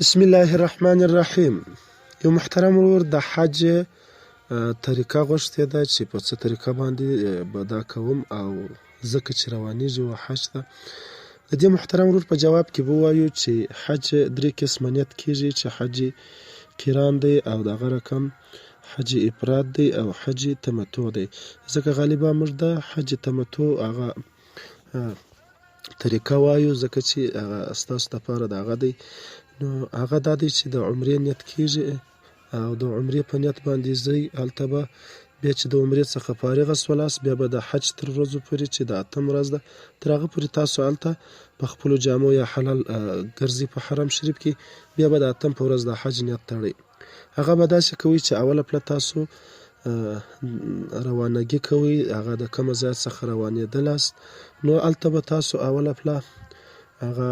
بسم الله الرحمن الرحیم. یو محترم ورور د حج طریقه غوښتې ده چې په څه طریقه باندې به دا کوم او ځکه چې روانېږي و حج ته. د دې محترم ورور په جواب کې به ووایو چې حج درې قسمه نیت کېږي، چې حج قران دی او دغه رقم حج افراد دی او حج تمتع دی. ځکه غالبا موږ د حج تمتع هغه طریقه وایو، ځکه چې هغه ستاسو دپاره د هغه دی. نو هغه دا دی چې د عمرې نیت کېږي او د عمرې په نیت باندې ځئ. هلته به بیا چې د عمرې څخه فارغه شولاست، بیا به د حج تر ورځو پورې چې د 8م ورځ ده، تر هغه پورې تاسو هلته په خپلو جامو یا حلال ګرځئ په حرم شریف کې. بیا به د 8م په ورځ د حج نیت تړئ. هغه به داسې کوئ چې اوله پله تاسو روانګي کوئ، هغه د کومه ځای څخه روانېدلاست. نو هلته به تاسو اوله پله هغه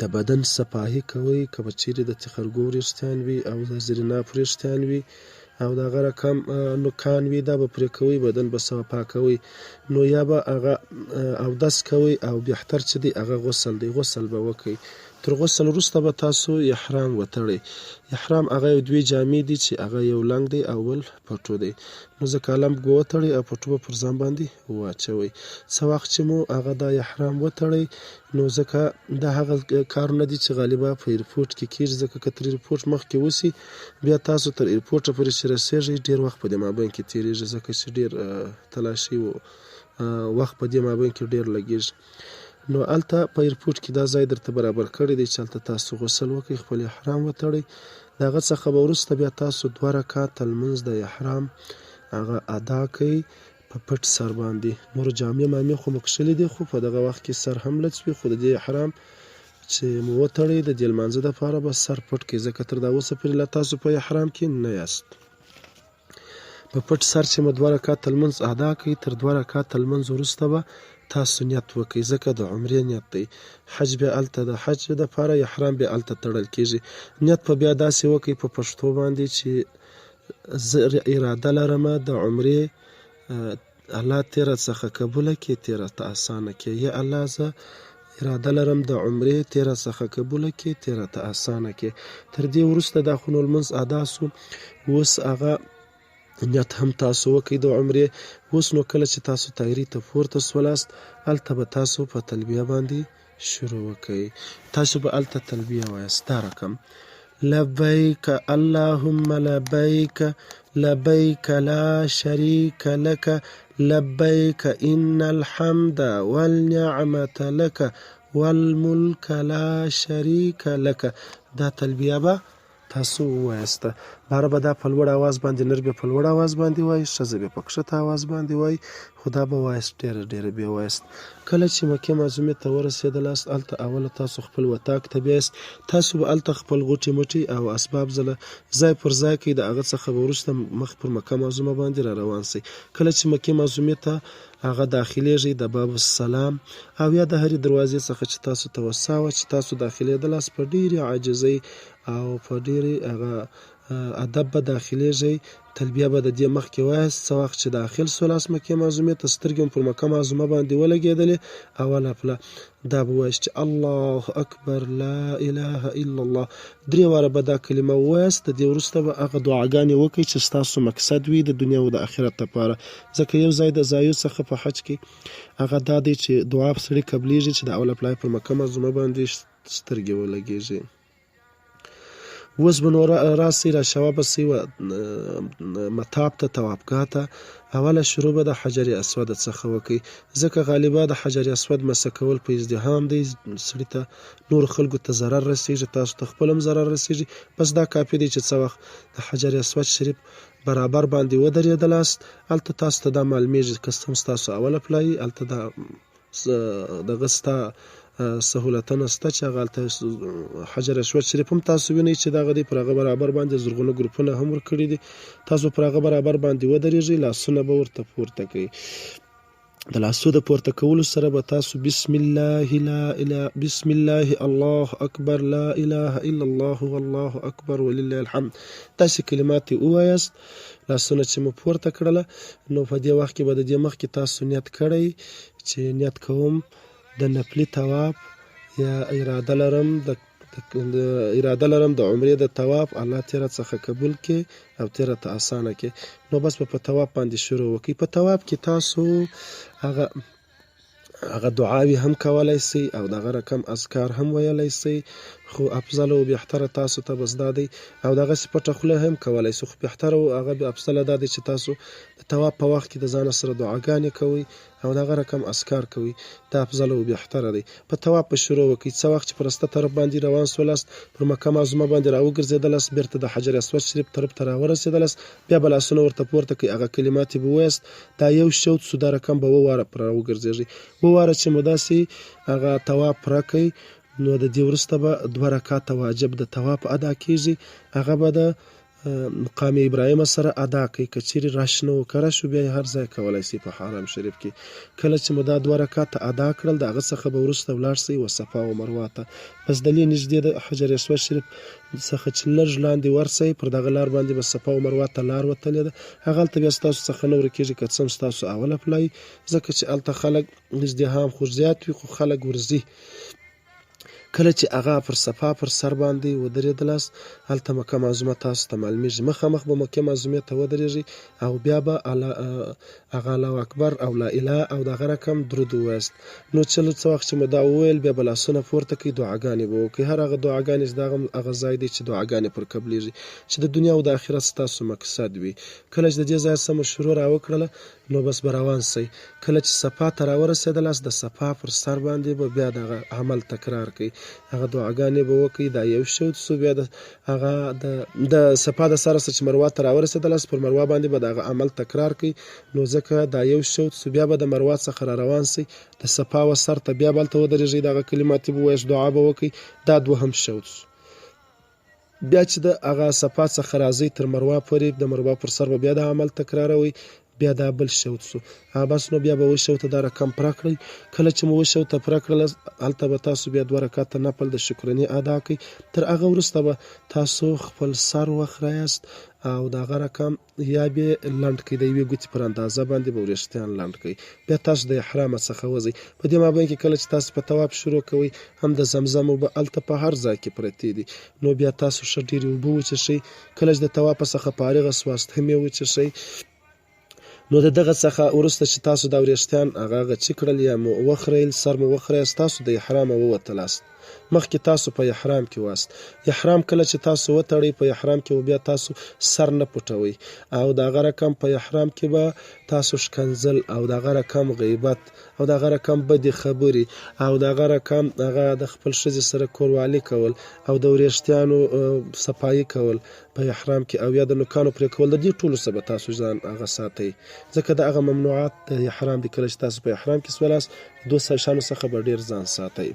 د بدن صفاهي کوئ، که به چیرې د تیخرګو وریښتان وي او د زریناف وریښتان وي او د هغه رقم نوکان وي، دا به پرې کوئ، بدن به صفا کوئ. نو یا به هغه اودس کوئ او بهتر چې دی هغه غسل دی، غسل به وکئ. تر غسل وروسته به تاسو احرام وتړئ. احرام هغه یو دوې جامې دي چې هغه یو لنګ دی او بل پټو دی. نو ځکه لنګ به وتړئ او پټو به پر ځان باندې واچوئ. څه وخت چې مو هغه دا احرام وتړئ، نو ځکه دا هغه کارونه دي چې غالبا په ایرپورټ کې کېږي، ځکه که تر ایرپورټ مخکې وسي بیا تاسو تر ایرپورټه پورې چې رسېږئ ډېر وخت په دې مابین کې تېرېږي، ځکه چې ډېر تلاشي وخت په دې مابین کې ډېر لګېږي. نو هلته په ایرپورټ کې دا ځای درته برابر کړی دی چې هلته تاسو غسل وکئ، خپل احرام وتړئ. د هغه څخه به وروسته بیا تاسو 2 رکعته لمونځ د احرام هغه ادا کئ په پټ سر باندې. نور جامې مامې خو مو کښلي دي، خو په دغه وخت کې سر هم لڅ وي، خو د دې احرام چې مو وتړئ د دې لمانځه دپاره به سر پټ کئ، ځکه تر دا اوسه پورې لا تاسو په احرام کې نه یاست. په پټ سر چې مو 2 رکعته لمونځ ادا کئ، تر 2 رکعته لمونځ وروسته به تاسو نیت وکئ، ځکه د عمرې نیت دی. حج بیا هلته د حج دپاره احرام بیا هلته تړل کېږي. نیت په بیا داسې وکئ په پښتو باندې چې زه اراده لرمه د عمرې الله تېره څخه قبوله کړي، تېره ته اسانه کړي. یا الله زه اراده لرم د عمرې تېره څخه قبوله کړي، تېره ته اسانه کړي. تر دې وروسته دا خو نو لمونځ ادا سو، اوس هغه نیت هم تاسو وکئ د عمرې. اوس نو کله چې تاسو طیارې ته پورته سولاست، هلته به تاسو په تلبیه باندې شروع وکئ. تاسو به هلته تلبیه وایاست دا رقم: لبیک اللهم لبیک لبیک لا شریک لک لبیک ان الحمد والنعمة لک والملک لا شریک لک. دا تلبیه به تاسو ووایسته. باره به دا په لوړ اواز باندې، نر به په لوړ اواز باندې وایي، ښځه به په کښته اواز باندې وایي، خو دا به وایست ډېره ډېره بیا وایست. کله چې مکې معظمې ته ورسېدلاست، هلته اوله تاسو خپل وطاق ته بیاست. تاسو به هلته خپل غوټې مټې او اسباب ځای پر ځای کړئ. د هغه څخه به وروسته مخ پر مکه معظمه باندې را روان سئ. کله چې مکې معظمې ته هغه داخلېږئ، د باب السلام او یا د هرې دروازې څخه چې تاسو ته وسع وه چې تاسو داخلېدلاست، په ډېرې عاجزۍ او په ډېرې هغه ادب به داخلېږئ. تلبیه به د دې مخکې وایاست. څه وخت چې داخل سولاست مکې معظمې ته، سترګې مو پر مکه معظمه باندې ولګېدلې، اوله پله دا به وایاست چې الله اکبر لا اله الا الله. 3 واره به دا کلمه ووایاست. د دې وروسته به هغه دعاګانې وکئ چې ستاسو مقصد وي د دنیا او د آخرت لپاره. ځکه یو ځای د ځایو څخه په حج کې هغه دا دی چې دعا سړي قبلېږي چې د اوله پله پر مکه معظمه باندې سترګې ولګېږي. اوس به نو راسئ، را شوه به سئ مطاف ته، طوافګاه ته. اوله شروع به د حجر اسود څخه وکئ، ځکه غالبا د حجر اسود مسه کول په ازدحام دی، سړي ته نورو خلکو ته ضرر رسېږي، تاسو ته خپل هم ضرر رسېږي. بس دا کافي دی چې څه وخت د حجر اسود شریف برابر باندې ودرېدلاست، هلته تاسو ته دا معلومېږي که هم ستاسو اوله پله وي، هلته دغه ستا سهولتونه شته چې هغه هلته حجر اسود شریف هم تاسو وینئ چې دغه دی، پر هغه برابر باندې زرغونه ګروپونه هم ورکړي دي. تاسو پر هغه برابر باندې ودرېږئ، لاسونه به ورته پورته کوئ. د لاسو د پورته کولو سره به تاسو بسم الله الله اکبر لا اله الا الله والله اکبر ولله الحمد داسې کلمات ووایاست. لاسونه چې مو پورته کړله، نو په دې وخت کې به د دې مخکې تاسو نیت کړی چې نیت کوم د نفلي طواف، یا اراده لرم د اراده لرم د عمرې د طواف الله تیره څخه قبول کړي او تیره ته اسانه کړي. نو بس په طواف باندې شروع وکړئ. په طواف کې تاسو هغه دعاوې هم کولای سئ او دغه رقم اذکار هم ویلی سئ، خو افضل او بهتره تاسو ته بس دا دی، او دغسې پټه خوله هم کولای سئ، خو بهتره او هغه افضله دا دی چې تاسو د طواف په وخت کې د ځانه سره دعاګانې کوئ او دغه رقم اذکار کوئ. دا افضل او بهتره دی. په طواف په شروع وکړئ. څه وخت چې په رسته طرف باندې روان سولاست، پر مکه معظمه باندې راوګرځېدلاست، بېرته د حجر اسود شریف طرف ته راورسېدلاست، بیا به لاسونه ورته پورته کړئ، هغه کلمات یې به ووایاست. دا یو شوط سو، دا رقم به 2 واره پر راوګرځېږئ. 2 واره چې مو داسې هغه طواف پوره کړئ، نو د دې وروسته به 2 رکعته واجب د طواف ادا کېږي. هغه به د مقام ابراهیم سره ادا کړئ. که چیرې رش نه و، که رش و بیا یې هر ځای کولی سئ په حرم شریف کې. کله چې مو دا 2 رکعته ادا کړل، د هغه څخه به وروسته ولاړ سئ وصفا و مروه ته. بس د لې نږدې د حجر اسود شریف څخه چې لږ لاندې ورسئ، پر دغه لار باندې به صفا و مروه ته لار وتلې ده. هغلته بیا ستاسو څخه نه ورکېږي، که څه هم ستاسو اوله پله، ځکه چې هلته خلک ازدحام خو زیات وي، خو خلک ورځي. کله چې هغه پر صفا پر سر باندې ودرېدلاست، هلته مکه معظمه تاسو ته معلومېږي. مخامخ به مکې معظمې ته ودرېږئ او بیا به هغه الله اکبر او لا اله او دغه رقم درود ووایاست. نو څه وخت چې مو دا وویل، بیا به لاسونه پورته کړئ، دعاګانې به وکړئ. هر هغه دعاګانې چې دا هغه ځای دی چې دعاګانې پر قبلېږي، چې د دنیا او د آخرت ستاسو مقصد وي. کله چې د دې ځایه څه مو شروع راوکړله، نو بس به روان سئ. کله چې صفا ته راورسېدلاست، د صفا پر سر باندې به بیا دغه عمل تکرار کړئ، هغه دعاګانې به وکړئ. دا یو شوط سو. بیا هغه د صفا د سره چې مروه ته راورسېدلاست، پر مروه باندې به دغه عمل تکرار کړئ. نو ځکه دا یو شوط سو. بیا به د مروه څخه را روان سئ، د صفا و سر ته بیا به هلته ودرېږئ، دغه کلمات یې به ووایاست، دعا به وکړئ. دا 2م شوط سو. بیا چې د هغه صفا څخه راځئ تر مروه پورې، د مروه پر سر به بیا د عمل تکراروئ. بیا دا بل شوط سو. بس نو بیا به 2 شوطه دا رقم پوره کړئ. کله چې مو 2 شوطه پوره کړله، هلته به تاسو بیا 2 رکعته نفل د شکرانې ادا کړئ. تر هغه وروسته به تاسو خپل سر وخریاست او دغه رقم یا بیا لنډ کړئ، د یوې ګوتې پر اندازه باندې به وریښتان لنډ کړئ. بیا تاسو د احرامه څخه وځئ. په دې مابین کې کله چې تاسو په طواف شروع کوئ، هم د زمزم اوبه هلته په هر ځای کې پرتې دي. نو بیا تاسو ښه ډېرې اوبه وڅښئ. کله چې د طواف څخه فارغه سواست، هم یې وڅښئ. نو د دغه څخه وروسته چې تاسو دا وریښتان هغه غچي کړل یا مو وخریل، سر مو وخریاست، تاسو د احرامه ووتلاست. مخکې تاسو په احرام کې واست. احرام کله چې تاسو وتړئ، په احرام کې بیا تاسو سر نه پټوئ، او دغه رقم په احرام کې به تاسو ښکنځل او دغه رقم غیبت او دغه رقم بدې خبرې او دغه رقم هغه د خپل ښځې سره کوروالي کول او د وریښتانو صفایي کول په احرام کې، او یا د نوکانو پرې کول، د دې ټولو څخه به تاسو ځان هغه ساتئ، ځکه د هغه ممنوعات د احرام دي. کله چې تاسو په احرام کې سولاست، 2 شیانو څخه به ډېر ځان ساتئ.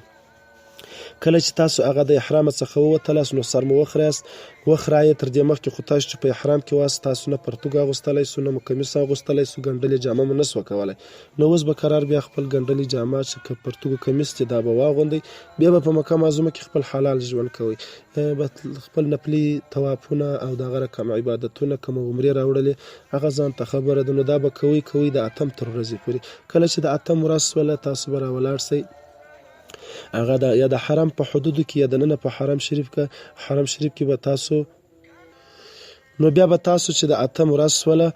کله چې تاسو هغه د احرام څخه ووتلاست، نو سر مو وخرایه. تر دې مخکې خو تاسو چې په احرام کې واست، تاسو نه پرتوګ اغوستلی سو، نه مو کمیس اغوستلی سو، ګنډلې جامه مو نسوه کولی. نو اوس به قرار بیا خپل ګنډلې جامه چې که پرتوګ کمیس چې دا به واغوندئ، بیا به په مکه معظمه کې خپل حلال ژوند کوئ، خپل نفلي طوافونه او دغه رقم عبادتونه کوم عمرې راوړلې هغه ځان ته خبره ده. نو دا به کوئ د 8م تر ورځې پورې. کله چې د 8م ورځ سوله، تاسو به راولاړ سئ هغه یا د حرم په حدودو کې یا د ننه په حرم شریف کې به تاسو، نو بیا به تاسو چې د 8م ورځ سوله،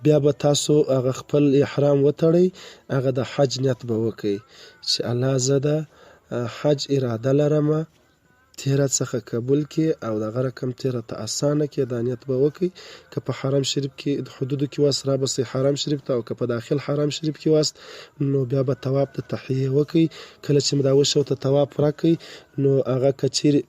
بیا به تاسو هغه خپل احرام وتړئ، هغه د حج نیت به وکئ چې الله زه د حج اراده لرمه، تیره څخه قبول کړي او دغه رقم تیره ته اسانه کړي. دا نیت به وکړئ. که په حرم شریف کې د حدودو کې واست، را بسئ حرم شریف ته، او که په داخل حرم شریف کې واست، نو بیا به طواف د تحیې وکړئ. کله چې دا وشوته طواف پوره کړئ، نو هغه که چیرې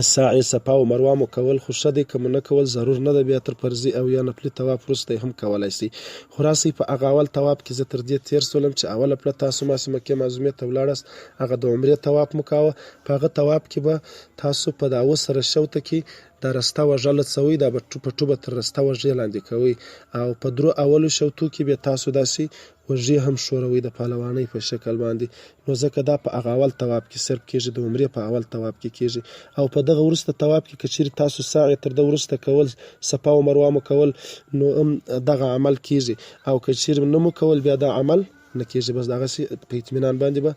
سعی صفا و مروه مو کول خو ښه دی، که مو نه کول ضرور نه ده، بیا تر فرضي او یا نفلي طواف وروسته هم کولی سئ. خو راسئ په هغه اول طواف کې زه تر دې تېر سولم چې اوله پله تاسو ماسې مکې معظمې ته ولاړاست، هغه د عمرې طواف مو کاوه. په هغه طواف کې به تاسو په دا 2 شوطه کې دا رسته وژه لڅوئ، دا به په ټوبه تر رسته وژې لاندې کوئ، او په 3 اولو شوطو کې بیا تاسو داسې وژې هم ښوروئ د پهلوانۍ په شکل باندې. نو ځکه دا په هغه اول طواف کې صرف کېږي، د عمرې په اول طواف کې کېږي. او په دغه وروسته طواف کې که چیرې تاسو سعی تر ده وروسته کول، صفا و مروه مو کول، نو هم دغه عمل کېږي، او که چیرې نه مو کول، بیا دا عمل نه کېږي. بس دغسې په اطمینان باندې به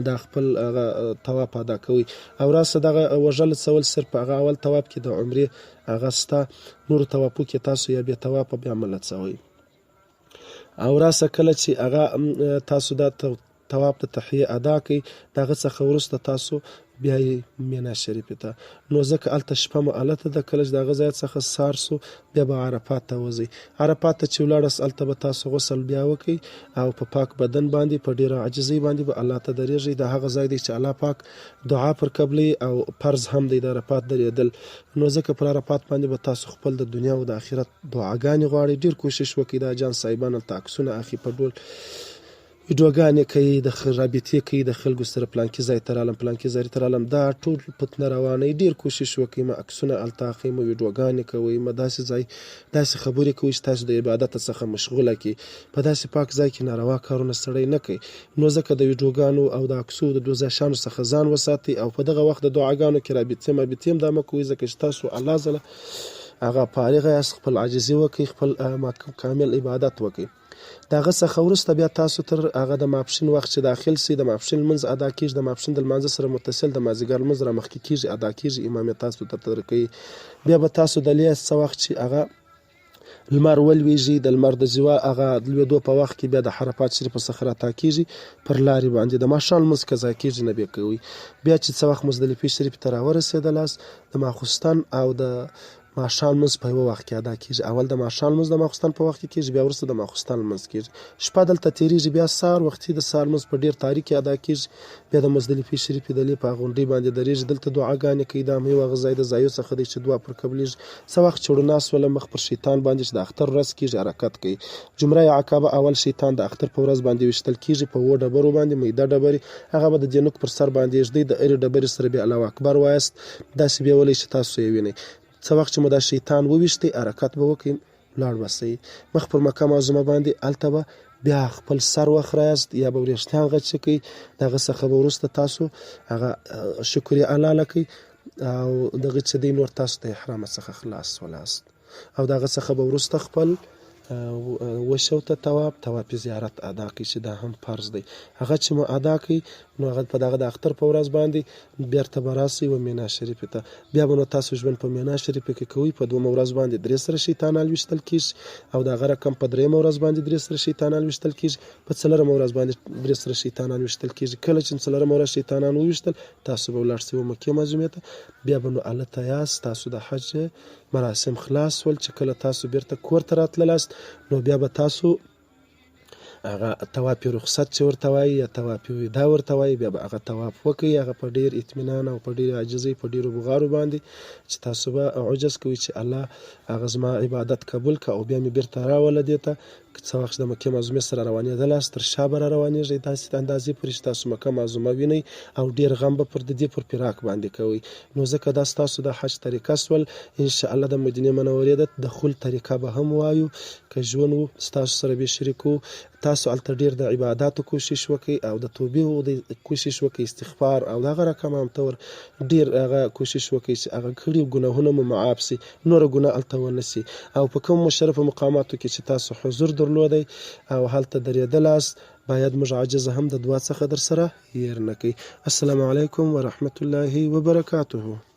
دا خپل هغه طواف ادا کوي. او راسه دغه وژل څول صرف په هغه اول طواف کې د عمرې هغه ستا نورو طوافو کې تاسو یا بې طوافه بیا مه لڅوئ. او راسه کله چې هغه تاسو دا طواف د تحیه ادا کوي د هغه څخه وروسته تاسو بیا یې مینا شریفې ته، نو ځکه هلته شپه معلته ده. کله چې د هغه ځای څخه سهار سو بیا به عرفات ته وځئ. عرفات ته چې ولاړاست هلته به تاسو غسل بیا وکئ او په پاک بدن باندې په ډېره عاجزۍ باندې به الله ته درېږئ. دا هغه ځای دی چې الله پاک دعا پر قبلوي او فرض هم دی د عرفات درېدل. نو ځکه پر عرفات باندې به تاسو خپل د دنیا او د آخرت دعاګانې غواړئ. ډېر کوشش وکئ د حاجیان صاحبان هلته عکسونه اخلي، په ډول ویډیوګانې کوي، د رابطې کوي د خلکو سره، پلانکي ځای ته رالم پلانکي ځای ته رالم، دا ټول فتنه روانوي. ډېر کوشش وکئ ما عکسونه هلته اخلئ، ما ویډیوګانې کوئ، ما داسې ځای داسې خبرې کوئ چې تاسو د عبادت څخه مشغوله کړي. په داسې پاک ځای کې ناروا کارونه سړی نه کوي. نو ځکه د ویډیوګانو او د عکسو د دوزخیانو څخه ځان وساتئ او په دغه وخت د دعاګانو کې رابطې هم دا مه کوئ، ځکه چې تاسو الله ځله هغه فارغه یاست. خپل عاجزي وکئ، خپل کامل عبادت وکئ. د هغه څخه وروسته بیا تاسو تر هغه د ماپښین وخت چې داخل سي، د ماپښین لمونځ ادا کېږي. د ماپښین د لمانځه سره متصل د مازدیګر لمونځ رامخکې کېږي، ادا کېږي، امام یې تاسو ته ترکوي. بیا به تاسو د لیاس څه وخت چې هغه لمر ولویږي، د لمر د زیوا هغه لوېدو په وخت کې بیا د عرفات شریف څخه راتا کېږي، پر لارې باندې د ماښام لمونځ قضا کېږي، نه بیا کوي. بیا چې څه وخت مزدلفې شریف ته راورسېدلاست، د ماخوستن او د ماښام لمونځ په یوه وخت کې ادا کېږي. اول د ماښام لمونځ د ماخوستن په وخت کې کېږي، بیا وروسته د ماخوستن لمونځ کېږي. شپه دلته تېرېږي، بیا سهار وختي د سهار لمونځ په ډېر تاریک کې ادا کېږي. بیا د مزدلفې شریفې د لې په غونډۍ باندې درېږي، دلته دعاګانې کوي. دا هم یو هغه ځای د ځایو څخه دی چې دعا پر قبلېږي. څه وخت چې روڼا سوله مخ پر شیطان باندې چې د اختر ورځ کېږي حرکت کوي. جمره عقبه اول شیطان د اختر په ورځ باندې ویشتل کېږي په 7 ډبرو باندې، میده ډبرې، هغه به د دینوک پر سر باندې ایږدي، د هرې ډبرې سره بیا الله اکبر وایست، داسې بیا ولی چې تاسو یې وینئ. څه وخت چې مو دا شیطان وویشتی حرکت به وکړئ، ولاړ به سئ مخ پر مکه معظمه باندې. هلته به بیا خپل سر وخرایاست یا به وریښتان غچ کړئ. د هغه څخه به وروسته تاسو هغه شکرې حلاله کړئ او دغه چې دی نور تاسو د احرام څخه خلاص ولاست. او د هغه څخه به وروسته خپل وشو ته طواف زیارت ادا کړئ چې دا هم فرض دی. هغه چې مو ادا کړئ نو هغه په دغه د اختر په ورځ باندې بیرته به راسئ و مینا شریفې ته. بیا به نو تاسو ژوند په مینا شریفې کې کوئ. په 2مه ورځ باندې 3 سره شیطانان ویشتل کېږي او د هغه رقم په 3مه ورځ باندې 3 سره شیطانان ویشتل کېږي. په 4مه ورځ باندې 3 سره شیطانان ویشتل کېږي. کله چې 4مه ورځ شیطانان وویشتل تاسو به ولاړ سئ مکې معظمې ته. بیا به نو هلته یاست، تاسو د حج مراسم خلاص ول. چې کله تاسو بیرته کور ته راتللاست نو بیا به تاسو هغه طواف رخصت چې ورته وایي یا طواف ودا ورته وایي، بیا به هغه طواف وکړئ، هغه په ډېر اطمینان او په ډېر عاجزۍ په ډېرو بغارو باندې چې تاسو به عجز کوئ چې الله هغه زما عبادت قبول کړه او بیا مې بیرته راوله دې ته. څه وخت د مکې معظمې سره روانېدلاست تر شا به را روانېږئ داسې اندازې پورې چې تاسو مکه معظمه وینئ او ډېر غم به پر د دې پر فراق باندې کوئ. نو ځکه دا ستاسو د حج طریقه سول. انشاءالله د مدینې منورې د دخول طریقه به هم وایو که ژوند و ستاسو سره به شریکو. تاسو هلته ډېر د عباداتو کوشش وکئ او د توبې د کوشش وکئ، استغفار او دغه رقم هم طور ډېر هغه کوشش وکئ چې هغه کړي ګناهونه مو معاف سي، نوره ګناه هلته ونه سي. او په کوم مشرفو مقاماتو کې چې تاسو حضور درلودی او هلته درېدلاست باید موږ عاجزه هم د دعا څخه در سره هیر نه کړئ. السلام علیکم ورحمة الله وبرکاته.